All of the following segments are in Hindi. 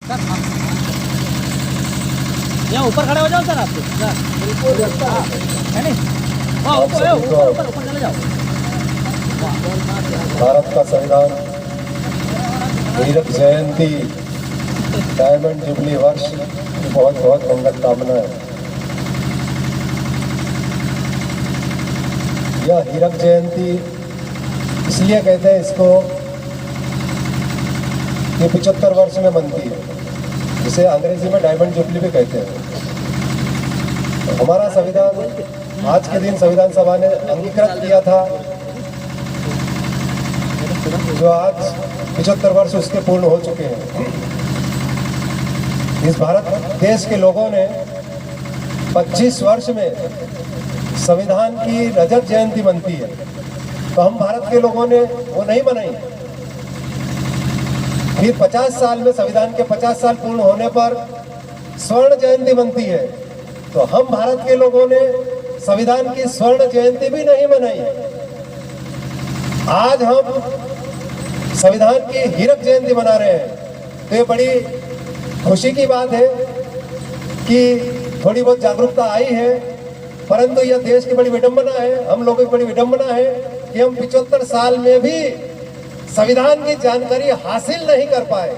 यहाँ ऊपर खड़े हो जाओ सर आप बिल्कुल है नहीं ऊपर ऊपर ऊपर चले जाओ। भारत का संविधान, हीरक जयंती, डायमंड जुबली वर्ष की बहुत बहुत मंगल कामनाएं। यह हीरक जयंती इसलिए कहते हैं इसको, ये 75 वर्ष में बनती है, जिसे अंग्रेजी में डायमंड जुबली भी कहते हैं। तो हमारा संविधान आज के दिन संविधान सभा ने अंगीकृत किया था, जो आज 75 वर्ष उसके पूर्ण हो चुके हैं। इस भारत देश के लोगों ने 25 वर्ष में संविधान की रजत जयंती बनती है, तो हम भारत के लोगों ने वो नहीं मनाई। फिर 50 साल में संविधान के 50 साल पूर्ण होने पर स्वर्ण जयंती बनती है, तो हम भारत के लोगों ने संविधान की स्वर्ण जयंती भी नहीं मनाई। आज हम संविधान की हीरक जयंती मना रहे हैं, तो ये बड़ी खुशी की बात है कि थोड़ी बहुत जागरूकता आई है। परंतु यह देश की बड़ी विडंबना है, हम लोगों की बड़ी विडंबना है कि हम 75 साल में भी संविधान की जानकारी हासिल नहीं कर पाए।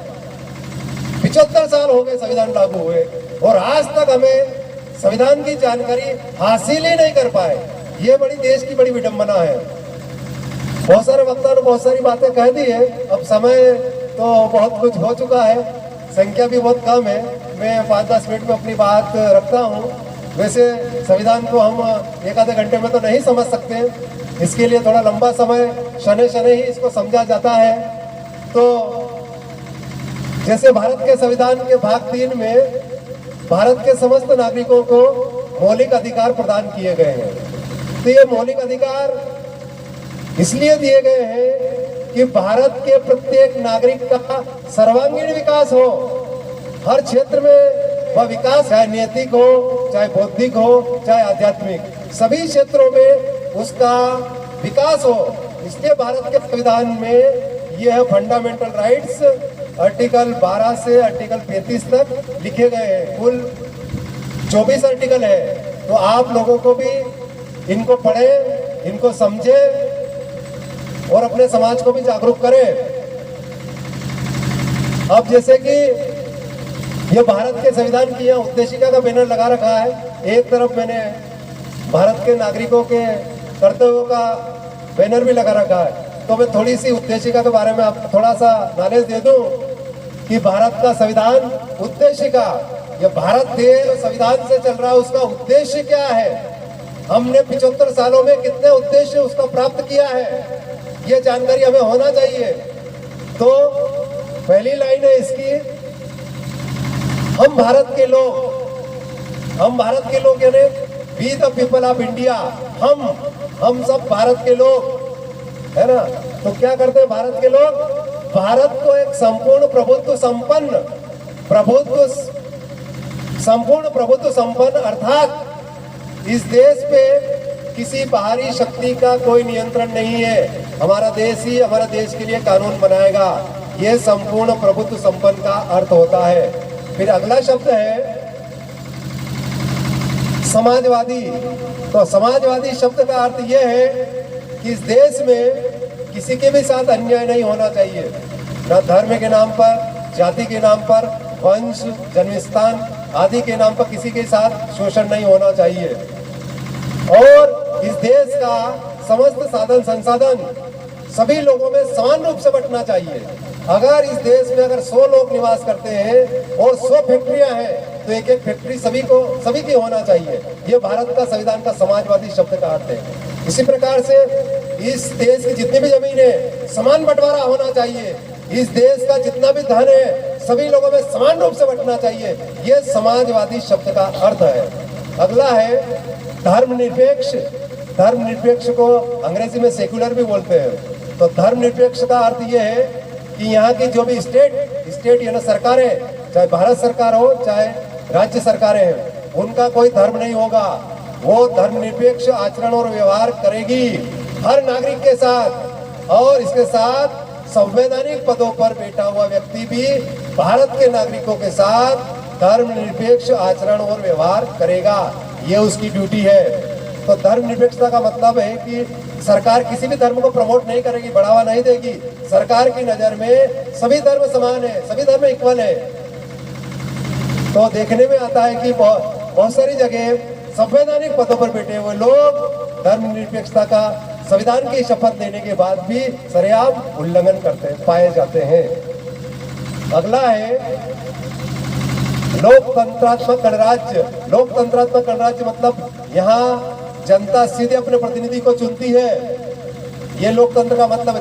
75 साल हो गए संविधान लागू हुए और आज तक हमें संविधान की जानकारी हासिल ही नहीं कर पाए। ये बड़ी देश की बड़ी विडंबना है। बहुत सारे वक्ताओं ने बहुत सारी बातें कह दी है, अब समय तो बहुत कुछ हो चुका है, संख्या भी बहुत कम है। मैं 5-10 मिनट में अपनी बात रखता हूँ। वैसे संविधान को हम एक आधे घंटे में तो नहीं समझ सकते, इसके लिए थोड़ा लंबा समय शनै शनै ही इसको समझा जाता है। तो जैसे भारत के संविधान के भाग 3 में भारत के समस्त नागरिकों को मौलिक अधिकार प्रदान किए गए हैं। तो ये मौलिक अधिकार इसलिए दिए गए हैं कि भारत के प्रत्येक नागरिक का सर्वांगीण विकास हो। हर क्षेत्र में वह विकास, चाहे नैतिक हो, चाहे बौद्धिक हो, चाहे आध्यात्मिक, सभी क्षेत्रों में उसका विकास हो। इसलिए भारत के संविधान में यह फंडामेंटल राइट्स आर्टिकल 12 से आर्टिकल 35 तक लिखे गए हैं। कुल 24 आर्टिकल है, तो आप लोगों को भी इनको पढ़ें, इनको समझें और अपने समाज को भी जागरूक करें। अब जैसे कि यह भारत के संविधान की यह उद्देशिका का बैनर लगा रखा है, एक तरफ मैंने भारत के नागरिकों के कर्तव्यों का बैनर भी लगा रखा है। तो मैं थोड़ी सी उद्देशिका के बारे में आपको थोड़ा सा नॉलेज दे दूं कि भारत का संविधान उद्देशिका, यह भारत देश संविधान से चल रहा है, उसका उद्देश्य क्या है, हमने 75 सालों में कितने उद्देश्य उसका प्राप्त किया है, ये जानकारी हमें होना चाहिए। तो पहली लाइन है इसकी, हम भारत के लोग यानी we the people of India, हम सब भारत के लोग है ना। तो क्या करते हैं भारत के लोग, भारत को एक संपूर्ण प्रभुत्व संपन्न अर्थात इस देश पे किसी बाहरी शक्ति का कोई नियंत्रण नहीं है। हमारा देश ही हमारा देश के लिए कानून बनाएगा। यह संपूर्ण प्रभुत्व संपन्न का अर्थ होता है। फिर अगला शब्द है समाजवादी। तो समाजवादी शब्द का अर्थ यह है कि इस देश में किसी के भी साथ अन्याय नहीं होना चाहिए, न धर्म के नाम पर, जाति के नाम पर, वंश, जन्मस्थान आदि के नाम पर किसी के साथ शोषण नहीं होना चाहिए। और इस देश का समस्त साधन संसाधन सभी लोगों में समान रूप से बंटना चाहिए। अगर इस देश में अगर 100 लोग निवास करते हैं और 100 फैक्ट्रियां हैं, तो एक एक फैक्ट्री सभी की होना चाहिए। ये भारत का संविधान का समाजवादी शब्द का अर्थ है। इसी प्रकार से इस देश की जितनी भी जमीन है समान बंटवारा होना चाहिए। इस देश का जितना भी धन है सभी लोगों में समान रूप से बंटना चाहिए। ये समाजवादी शब्द का अर्थ है। अगला है धर्मनिरपेक्ष। धर्मनिरपेक्ष को अंग्रेजी में सेक्युलर भी बोलते हैं। तो धर्मनिरपेक्ष का अर्थ यह है कि यहाँ की जो भी स्टेट यानी सरकारें, चाहे भारत सरकार हो चाहे राज्य सरकारें हैं, उनका कोई धर्म नहीं होगा। वो धर्मनिरपेक्ष आचरण और व्यवहार करेगी हर नागरिक के साथ, और इसके साथ संवैधानिक पदों पर बैठा हुआ व्यक्ति भी भारत के नागरिकों के साथ धर्मनिरपेक्ष आचरण और व्यवहार करेगा, ये उसकी ड्यूटी है। तो धर्मनिरपेक्षता का मतलब है कि सरकार किसी भी धर्म को प्रमोट नहीं करेगी, बढ़ावा नहीं देगी। सरकार की नजर में सभी धर्म समान है, सभी धर्म इक्वल है। तो देखने में आता है कि बहुत सारी जगह संवैधानिक पदों पर बैठे हुए लोग धर्मनिरपेक्षता का संविधान की शपथ लेने के बाद भी सरेआम उल्लंघन करते पाए जाते हैं। अगला है लोकतंत्रात्मक गणराज्य। लोकतंत्रात्मक गणराज्य मतलब यहाँ जनता सीधे अपने प्रतिनिधि को चुनती है। ये लोकतंत्र का मतलब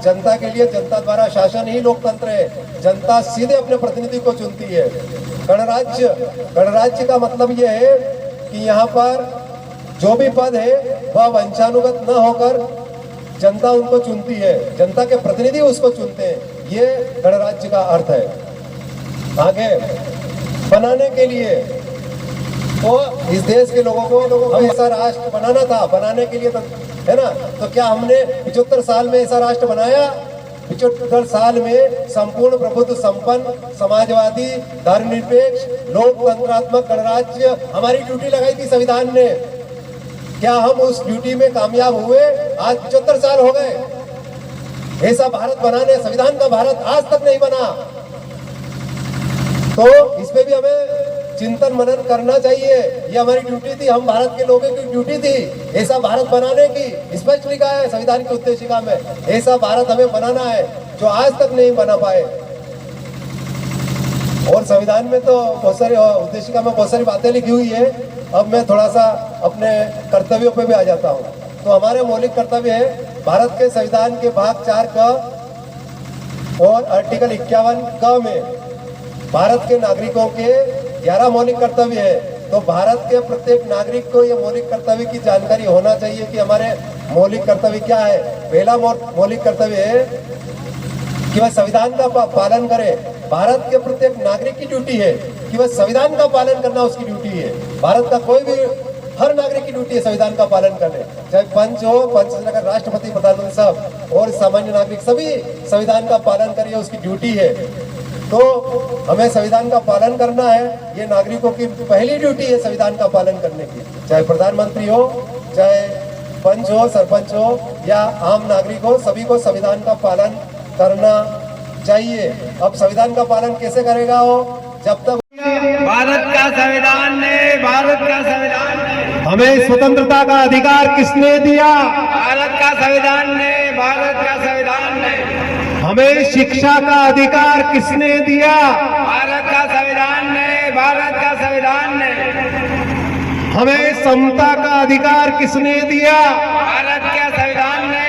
जनता के लिए जनता द्वारा शासन ही लोकतंत्र है। जनता सीधे अपने प्रतिनिधि को चुनती है। गणराज्य का मतलब ये है कि यहाँ पर जो भी पद है वह वंशानुगत न होकर जनता उनको चुनती है, जनता के प्रतिनिधि उसको चुनते हैं। ये गणराज्य का अर्थ है। आगे बनाने के लिए तो इस देश के लोगों को ऐसा राष्ट्र बनाना था, बनाने के लिए तो है ना। तो क्या हमने 75 साल में ऐसा राष्ट्र बनाया? 75 साल में संपूर्ण प्रभुत्व संपन्न समाजवादी धर्मनिरपेक्ष लोकतंत्रात्मक गणराज्य हमारी ड्यूटी लगाई थी संविधान ने। क्या हम उस ड्यूटी में कामयाब हुए? आज 75 साल हो गए। ऐसा भारत बनाने, संविधान का भारत आज तक नहीं बना। तो इस पे भी हमें चिंतन मनन करना चाहिए। ये हमारी ड्यूटी थी, हम भारत के लोगों की ड्यूटी थी ऐसा भारत बनाने की। स्पष्ट लिखा है संविधान की उद्देशिका में, ऐसा भारत हमें बनाना है जो आज तक नहीं बना पाए। और संविधान में तो बहुत सारी उद्देशिका में बहुत सारी बातें लिखी हुई है। अब मैं थोड़ा सा अपने कर्तव्यों पे भी आ जाता हूँ। तो हमारे मौलिक कर्तव्य है भारत के संविधान के भाग 4 क और आर्टिकल 51 क में भारत के नागरिकों के 11 मौलिक कर्तव्य है। तो भारत के प्रत्येक नागरिक को ये मौलिक कर्तव्य की जानकारी होना चाहिए कि हमारे मौलिक कर्तव्य क्या है। पहला मौलिक कर्तव्य है कि वह संविधान का पालन करे। भारत के प्रत्येक नागरिक की ड्यूटी है कि वह संविधान का पालन करना उसकी ड्यूटी है। भारत का कोई भी हर नागरिक की ड्यूटी है संविधान का पालन करने, चाहे पंच हो, पंच से लेकर राष्ट्रपति, प्रधानमंत्री सब और सामान्य नागरिक सभी संविधान का पालन करिए, उसकी ड्यूटी है। तो हमें संविधान का पालन करना है, ये नागरिकों की पहली ड्यूटी है संविधान का पालन करने की। चाहे प्रधानमंत्री हो, चाहे पंच हो, सरपंच हो या आम नागरिक हो, सभी को संविधान का पालन करना चाहिए। अब संविधान का पालन कैसे करेगा हो? जब तक भारत का संविधान हमें स्वतंत्रता का अधिकार किसने दिया? भारत का संविधान ने हमें शिक्षा का अधिकार किसने दिया? भारत का संविधान ने हमें समता का अधिकार किसने दिया? भारत का संविधान ने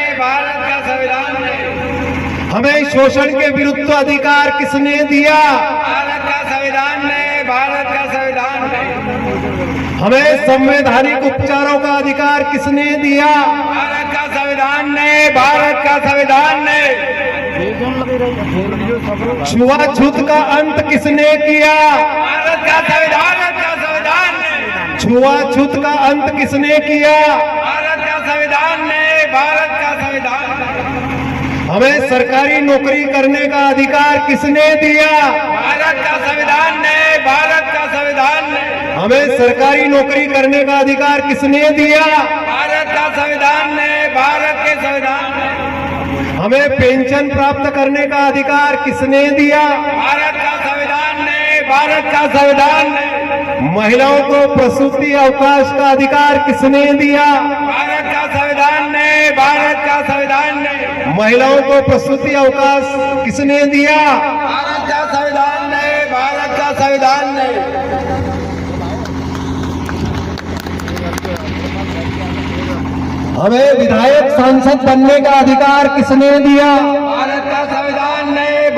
हमें शोषण के विरुद्ध अधिकार किसने दिया? भारत का संविधान ने हमें संवैधानिक उपचारों का अधिकार किसने दिया? भारत का संविधान ने छुआछूत का अंत किसने किया? भारत का संविधान ने छुआछूत का अंत किसने किया? भारत का संविधान ने हमें सरकारी नौकरी करने का अधिकार किसने दिया? भारत का संविधान ने हमें सरकारी नौकरी करने का अधिकार किसने दिया? भारत का संविधान ने हमें पेंशन प्राप्त करने का अधिकार किसने दिया? भारत का संविधान ने महिलाओं को प्रसूति अवकाश का अधिकार किसने दिया? भारत का संविधान ने महिलाओं को प्रसूति अवकाश किसने दिया? भारत का संविधान ने हमें विधायक सांसद बनने का अधिकार किसने दिया? भारत का संविधान ने